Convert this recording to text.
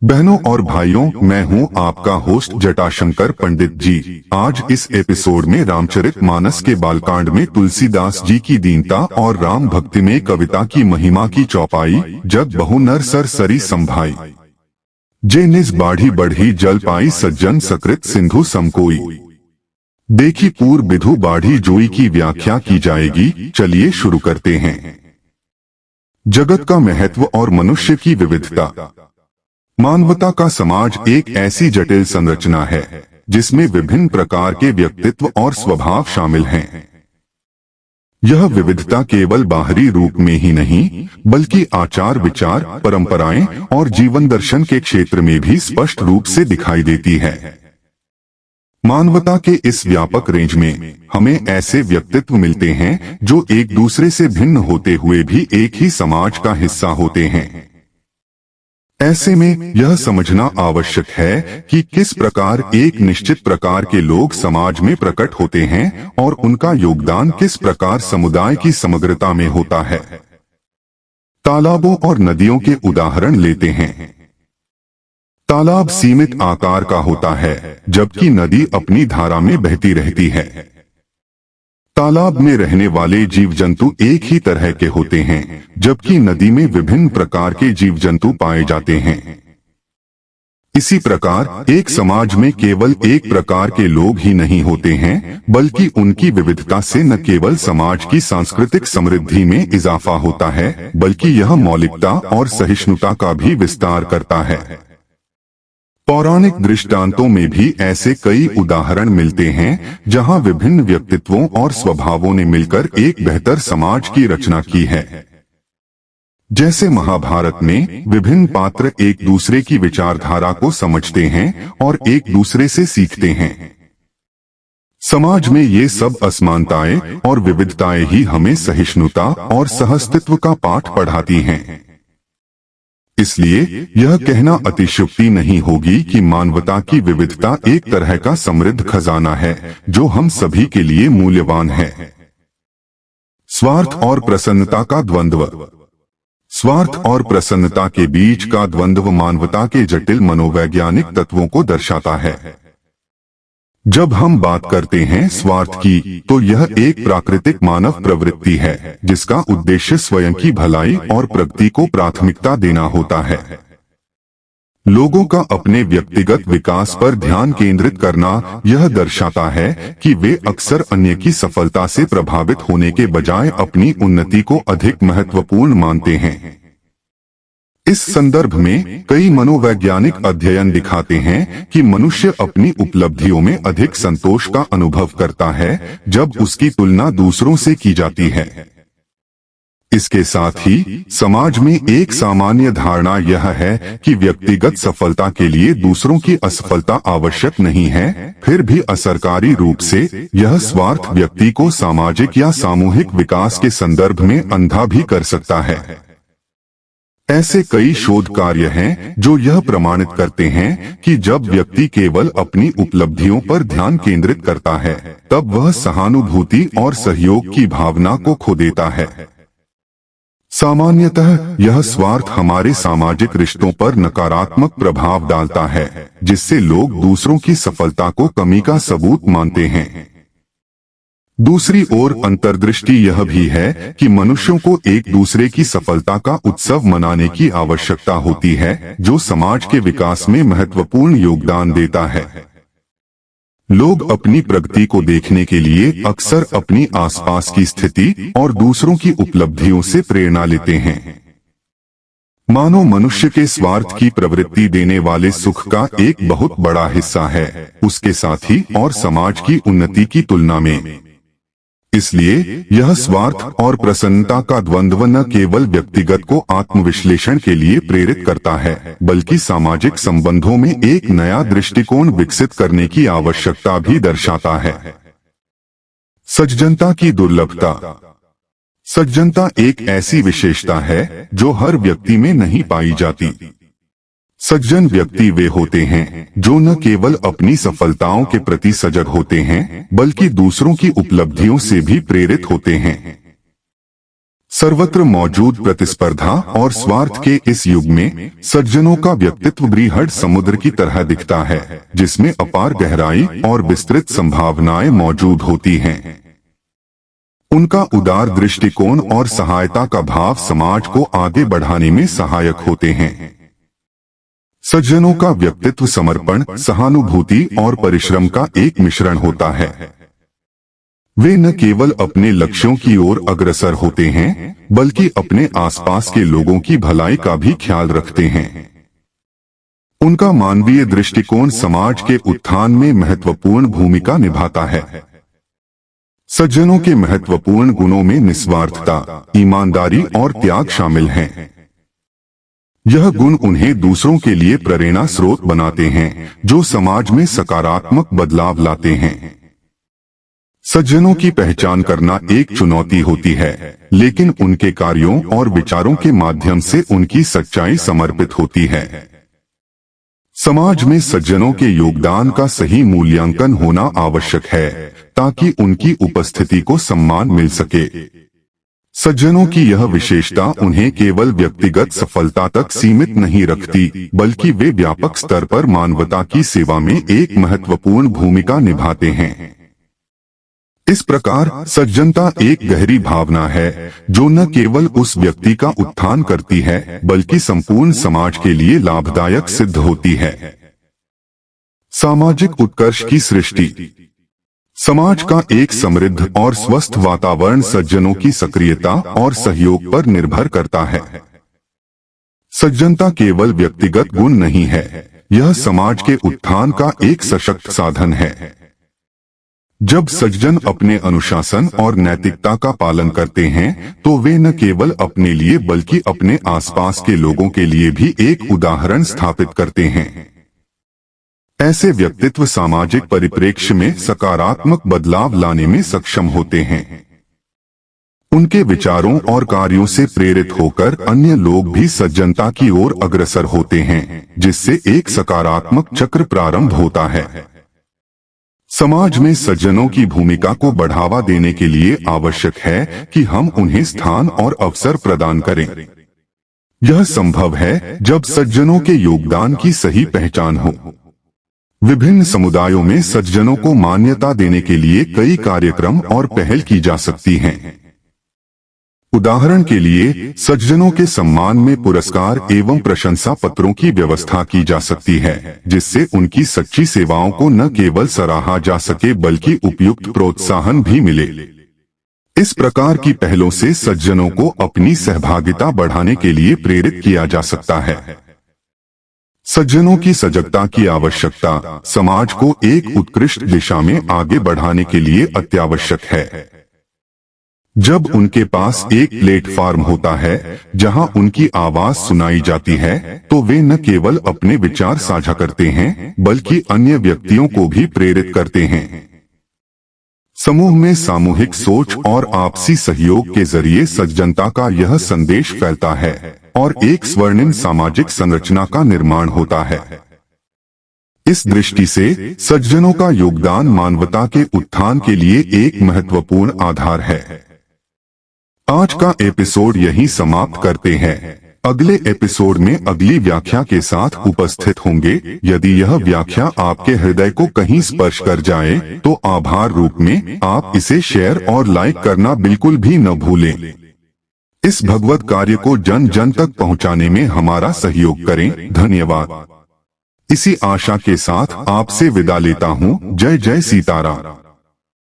बहनों और भाइयों, मैं हूं आपका होस्ट जटाशंकर पंडित जी। आज इस एपिसोड में रामचरितमानस के बालकांड में तुलसीदास जी की दीनता और राम भक्ति में कविता की महिमा की चौपाई। जग बहु नर सर सरी संभाई, जे निज बाढ़ी बढ़ी जल पाई, सज्जन सकृत सिंधु समकोई। देखी पूर्व विधु बाढ़ी जोई की व्याख्या की जाएगी। चलिए शुरू करते हैं। जगत का महत्व और मनुष्य की विविधता। मानवता का समाज एक ऐसी जटिल संरचना है जिसमें विभिन्न प्रकार के व्यक्तित्व और स्वभाव शामिल हैं। यह विविधता केवल बाहरी रूप में ही नहीं, बल्कि आचार विचार, परंपराएं और जीवन दर्शन के क्षेत्र में भी स्पष्ट रूप से दिखाई देती है। मानवता के इस व्यापक रेंज में हमें ऐसे व्यक्तित्व मिलते हैं जो एक दूसरे से भिन्न होते हुए भी एक ही समाज का हिस्सा होते हैं। ऐसे में यह समझना आवश्यक है कि किस प्रकार एक निश्चित प्रकार के लोग समाज में प्रकट होते हैं और उनका योगदान किस प्रकार समुदाय की समग्रता में होता है। तालाबों और नदियों के उदाहरण लेते हैं। तालाब सीमित आकार का होता है, जबकि नदी अपनी धारा में बहती रहती है। तालाब में रहने वाले जीव जंतु एक ही तरह के होते हैं, जबकि नदी में विभिन्न प्रकार के जीव जंतु पाए जाते हैं। इसी प्रकार एक समाज में केवल एक प्रकार के लोग ही नहीं होते हैं, बल्कि उनकी विविधता से न केवल समाज की सांस्कृतिक समृद्धि में इजाफा होता है, बल्कि यह मौलिकता और सहिष्णुता का भी विस्तार करता है। पौराणिक दृष्टांतों में भी ऐसे कई उदाहरण मिलते हैं जहां विभिन्न व्यक्तित्वों और स्वभावों ने मिलकर एक बेहतर समाज की रचना की है। जैसे महाभारत में विभिन्न पात्र एक दूसरे की विचारधारा को समझते हैं और एक दूसरे से सीखते हैं। समाज में ये सब असमानताएं और विविधताएं ही हमें सहिष्णुता और सहअस्तित्व का पाठ पढ़ाती हैं। इसलिए यह कहना अतिशयोक्ति नहीं होगी कि मानवता की विविधता एक तरह का समृद्ध खजाना है जो हम सभी के लिए मूल्यवान है। स्वार्थ और प्रसन्नता का द्वंद्व। स्वार्थ और प्रसन्नता के बीच का द्वंद्व मानवता के जटिल मनोवैज्ञानिक तत्वों को दर्शाता है। जब हम बात करते हैं स्वार्थ की, तो यह एक प्राकृतिक मानव प्रवृत्ति है जिसका उद्देश्य स्वयं की भलाई और प्रगति को प्राथमिकता देना होता है। लोगों का अपने व्यक्तिगत विकास पर ध्यान केंद्रित करना यह दर्शाता है कि वे अक्सर अन्य की सफलता से प्रभावित होने के बजाय अपनी उन्नति को अधिक महत्वपूर्ण मानते हैं। इस संदर्भ में कई मनोवैज्ञानिक अध्ययन दिखाते हैं कि मनुष्य अपनी उपलब्धियों में अधिक संतोष का अनुभव करता है जब उसकी तुलना दूसरों से की जाती है। इसके साथ ही समाज में एक सामान्य धारणा यह है कि व्यक्तिगत सफलता के लिए दूसरों की असफलता आवश्यक नहीं है। फिर भी असरकारी रूप से यह स्वार्थ व्यक्ति को सामाजिक या सामूहिक विकास के संदर्भ में अंधा भी कर सकता है। ऐसे कई शोध कार्य हैं जो यह प्रमाणित करते हैं कि जब व्यक्ति केवल अपनी उपलब्धियों पर ध्यान केंद्रित करता है, तब वह सहानुभूति और सहयोग की भावना को खो देता है। सामान्यतः यह स्वार्थ हमारे सामाजिक रिश्तों पर नकारात्मक प्रभाव डालता है, जिससे लोग दूसरों की सफलता को कमी का सबूत मानते हैं। दूसरी ओर अंतर्दृष्टि यह भी है कि मनुष्यों को एक दूसरे की सफलता का उत्सव मनाने की आवश्यकता होती है, जो समाज के विकास में महत्वपूर्ण योगदान देता है। लोग अपनी प्रगति को देखने के लिए अक्सर अपनी आसपास की स्थिति और दूसरों की उपलब्धियों से प्रेरणा लेते हैं। मानो मनुष्य के स्वार्थ की प्रवृत्ति देने वाले सुख का एक बहुत बड़ा हिस्सा है उसके साथी और समाज की उन्नति की तुलना में। इसलिए यह स्वार्थ और प्रसन्नता का द्वंद्व न केवल व्यक्तिगत को आत्मविश्लेषण के लिए प्रेरित करता है, बल्कि सामाजिक संबंधों में एक नया दृष्टिकोण विकसित करने की आवश्यकता भी दर्शाता है। सज्जनता की दुर्लभता। सज्जनता एक ऐसी विशेषता है जो हर व्यक्ति में नहीं पाई जाती। सज्जन व्यक्ति वे होते हैं जो न केवल अपनी सफलताओं के प्रति सजग होते हैं, बल्कि दूसरों की उपलब्धियों से भी प्रेरित होते हैं। सर्वत्र मौजूद प्रतिस्पर्धा और स्वार्थ के इस युग में सज्जनों का व्यक्तित्व बृहद समुद्र की तरह दिखता है, जिसमें अपार गहराई और विस्तृत संभावनाएं मौजूद होती हैं। उनका उदार दृष्टिकोण और सहायता का भाव समाज को आगे बढ़ाने में सहायक होते हैं। सज्जनों का व्यक्तित्व समर्पण, सहानुभूति और परिश्रम का एक मिश्रण होता है। वे न केवल अपने लक्ष्यों की ओर अग्रसर होते हैं, बल्कि अपने आसपास के लोगों की भलाई का भी ख्याल रखते हैं। उनका मानवीय दृष्टिकोण समाज के उत्थान में महत्वपूर्ण भूमिका निभाता है। सज्जनों के महत्वपूर्ण गुणों में निस्वार्थता, ईमानदारी और त्याग शामिल हैं। यह गुण उन्हें दूसरों के लिए प्रेरणा स्रोत बनाते हैं, जो समाज में सकारात्मक बदलाव लाते हैं। सज्जनों की पहचान करना एक चुनौती होती है, लेकिन उनके कार्यों और विचारों के माध्यम से उनकी सच्चाई समर्पित होती है। समाज में सज्जनों के योगदान का सही मूल्यांकन होना आवश्यक है, ताकि उनकी उपस्थिति को सम्मान मिल सके। सज्जनों की यह विशेषता उन्हें केवल व्यक्तिगत सफलता तक सीमित नहीं रखती, बल्कि वे व्यापक स्तर पर मानवता की सेवा में एक महत्वपूर्ण भूमिका निभाते हैं। इस प्रकार सज्जनता एक गहरी भावना है, जो न केवल उस व्यक्ति का उत्थान करती है, बल्कि संपूर्ण समाज के लिए लाभदायक सिद्ध होती है। सामाजिक उत्कर्ष की सृष्टि। समाज का एक समृद्ध और स्वस्थ वातावरण सज्जनों की सक्रियता और सहयोग पर निर्भर करता है। सज्जनता केवल व्यक्तिगत गुण नहीं है, यह समाज के उत्थान का एक सशक्त साधन है। जब सज्जन अपने अनुशासन और नैतिकता का पालन करते हैं, तो वे न केवल अपने लिए बल्कि अपने आसपास के लोगों के लिए भी एक उदाहरण स्थापित करते हैं। ऐसे व्यक्तित्व सामाजिक परिप्रेक्ष्य में सकारात्मक बदलाव लाने में सक्षम होते हैं। उनके विचारों और कार्यों से प्रेरित होकर अन्य लोग भी सज्जनता की ओर अग्रसर होते हैं, जिससे एक सकारात्मक चक्र प्रारंभ होता है। समाज में सज्जनों की भूमिका को बढ़ावा देने के लिए आवश्यक है कि हम उन्हें स्थान और अवसर प्रदान करें। यह संभव है जब सज्जनों के योगदान की सही पहचान हो। विभिन्न समुदायों में सज्जनों को मान्यता देने के लिए कई कार्यक्रम और पहल की जा सकती हैं। उदाहरण के लिए, सज्जनों के सम्मान में पुरस्कार एवं प्रशंसा पत्रों की व्यवस्था की जा सकती है, जिससे उनकी सच्ची सेवाओं को न केवल सराहा जा सके बल्कि उपयुक्त प्रोत्साहन भी मिले। इस प्रकार की पहलों से सज्जनों को अपनी सहभागिता बढ़ाने के लिए प्रेरित किया जा सकता है। सज्जनों की सजगता की आवश्यकता समाज को एक उत्कृष्ट दिशा में आगे बढ़ाने के लिए अत्यावश्यक है। जब उनके पास एक प्लेटफॉर्म होता है जहां उनकी आवाज सुनाई जाती है, तो वे न केवल अपने विचार साझा करते हैं, बल्कि अन्य व्यक्तियों को भी प्रेरित करते हैं। समूह में सामूहिक सोच और आपसी सहयोग के जरिए सज्जनता का यह संदेश फैलता है और एक स्वर्णिम सामाजिक संरचना का निर्माण होता है। इस दृष्टि से सज्जनों का योगदान मानवता के उत्थान के लिए एक महत्वपूर्ण आधार है। आज का एपिसोड यहीं समाप्त करते हैं। अगले एपिसोड में अगली व्याख्या के साथ उपस्थित होंगे। यदि यह व्याख्या आपके हृदय को कहीं स्पर्श कर जाए, तो आभार रूप में आप इसे शेयर और लाइक करना बिल्कुल भी न भूलें। इस भगवत कार्य को जन जन तक पहुंचाने में हमारा सहयोग करें। धन्यवाद। इसी आशा के साथ आपसे विदा लेता हूं। जय जय सीताराम।